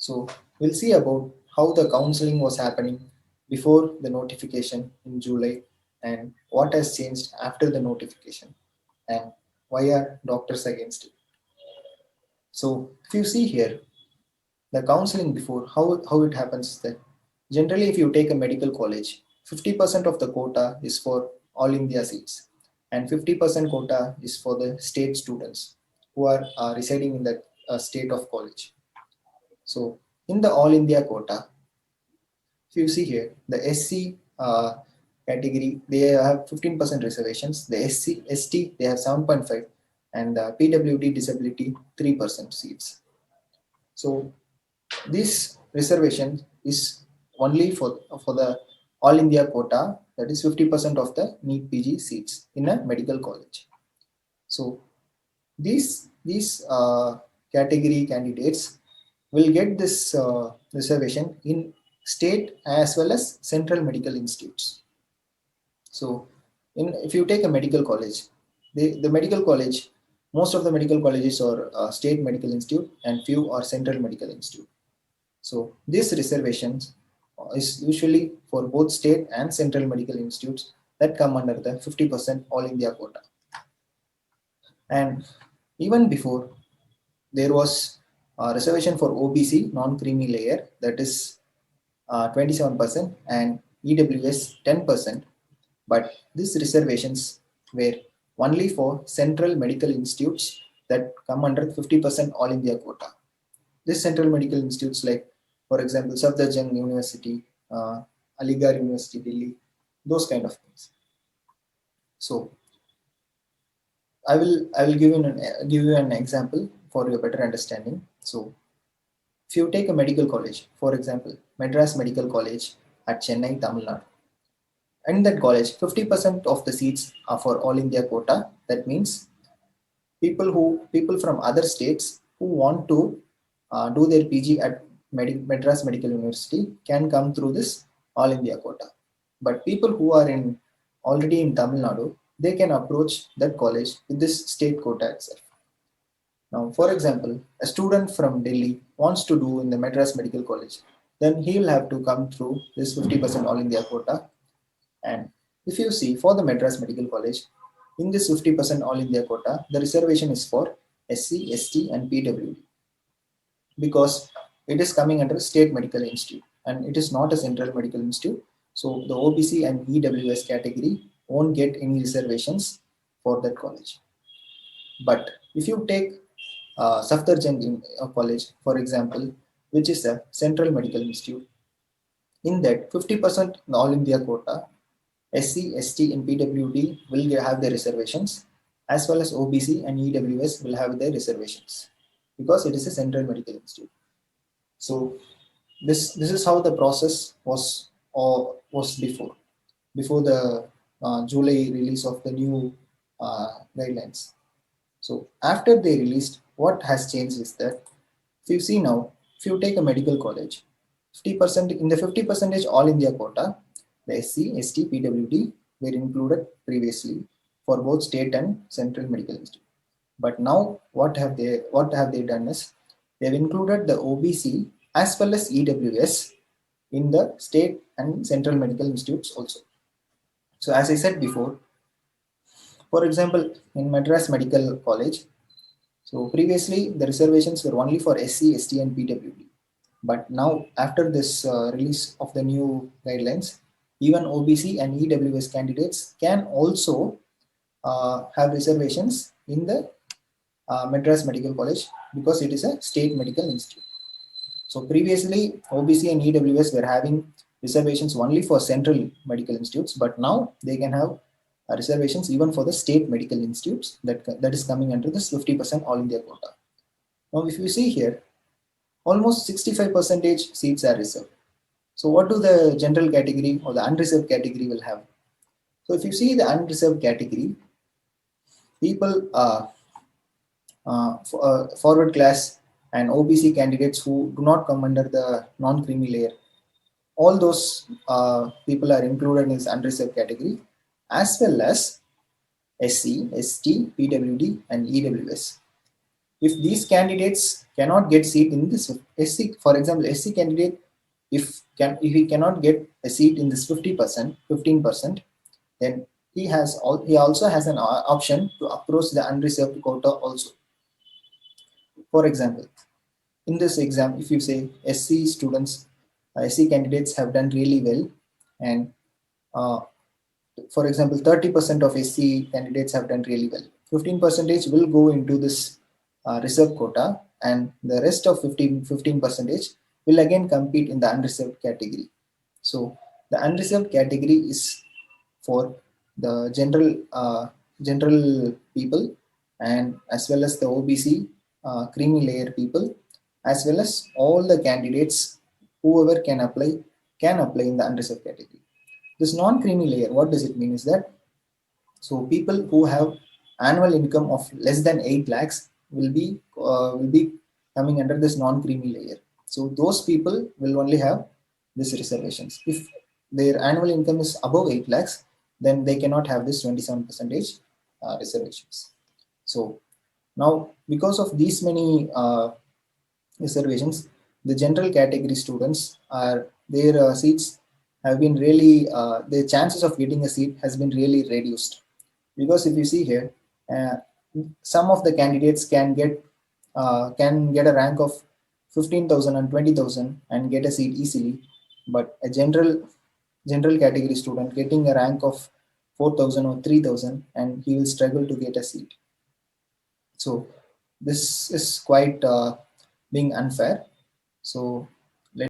So we'll see about how the counseling was happening before the notification in July and what has changed after the notification and why are doctors against it. So if you see here, the counseling before, how it happens is that generally if you take a medical college, 50% of the quota is for all India seats and 50% quota is for the state students who are residing in that state of college. So in the all India quota, if you see here, the SC category, they have 15% reservations. The SC, ST, they have 7.5, and the PWD disability 3% seats. So this reservation is only for the all India quota, that is 50% of the NEET PG seats in a medical college. So these category candidates will get this reservation in state as well as central medical institutes. So if you take a medical college, the medical college, most of the medical colleges are state medical institute and few are central medical institute. So these reservations is usually for both state and central medical institutes that come under the 50% all India quota. And even before, there was a reservation for OBC non-creamy layer, that is 27%, and EWS 10%, but these reservations were only for central medical institutes that come under 50% all India quota. This central medical institutes like, for example, Safdarjung University, Aligarh University, Delhi, those kind of things. So I will give you an example for your better understanding. So if you take a medical college, for example, Madras Medical College at Chennai, Tamil Nadu, in that college, 50% of the seats are for all India quota. That means people from other states who want to do their PG at Madras Medical University can come through this all India quota. But people who are already in Tamil Nadu, they can approach that college with this state quota itself. Now, for example, a student from Delhi wants to do in the Madras Medical College, then he will have to come through this 50% all India quota. And if you see for the Madras Medical College, in this 50% all India quota, the reservation is for SC, ST, and PWD because it is coming under State Medical Institute and it is not a central medical institute. So the OBC and EWS category won't get any reservations for that college. But if you take Safdarjung College, for example, which is a central medical institute, in that 50% all India quota, SC, ST, and PWD will have their reservations, as well as OBC and EWS will have their reservations because it is a central medical institute. So this is how the process was before the July release of the new guidelines. So after they released, what has changed is that if you see now, if you take a medical college, 50% in the 50% all India quota, the SC, ST, PWD were included previously for both state and central medical institute. But now what have they done is they've included the OBC as well as EWS in the state and central medical institutes also. So as I said before, for example, in Madras Medical College, so previously the reservations were only for SC, ST, and PWD. But now after this release of the new guidelines, even OBC and EWS candidates can also have reservations in the Madras Medical College because it is a state medical institute. So previously OBC and EWS were having reservations only for central medical institutes, but now they can have reservations even for the state medical institutes that is coming under this 50% all India quota. Now if you see here, almost 65% seats are reserved. So what do the general category or the unreserved category will have? So if you see the unreserved category, people forward class and OBC candidates who do not come under the non-creamy layer, all those people are included in this unreserved category, as well as SC, ST, PWD, and EWS. if these candidates cannot get seat in this SC, for example, SC candidate, if he cannot get a seat in this 50%, 15%, then he also has an option to approach the unreserved quota also. For example, in this exam, if you say SC students, SC candidates have done really well, and uh, for example, 30% of SC candidates have done really well. 15% will go into this reserve quota, and the rest of 15% will again compete in the unreserved category. So the unreserved category is for the general people, and as well as the OBC creamy layer people, as well as all the candidates whoever can apply in the unreserved category. This non-creamy layer, what does it mean is that, so people who have annual income of less than 8 lakhs will be coming under this non-creamy layer. So those people will only have this reservations. If their annual income is above 8 lakhs, then they cannot have this 27% reservations. So now, because of these many reservations, the general category students are their seats have been really the chances of getting a seat has been really reduced, because if you see here, uh, some of the candidates can get a rank of 15,000 and 20,000 and get a seat easily, but a general category student getting a rank of 4,000 or 3,000 and he will struggle to get a seat. So this is quite being unfair. So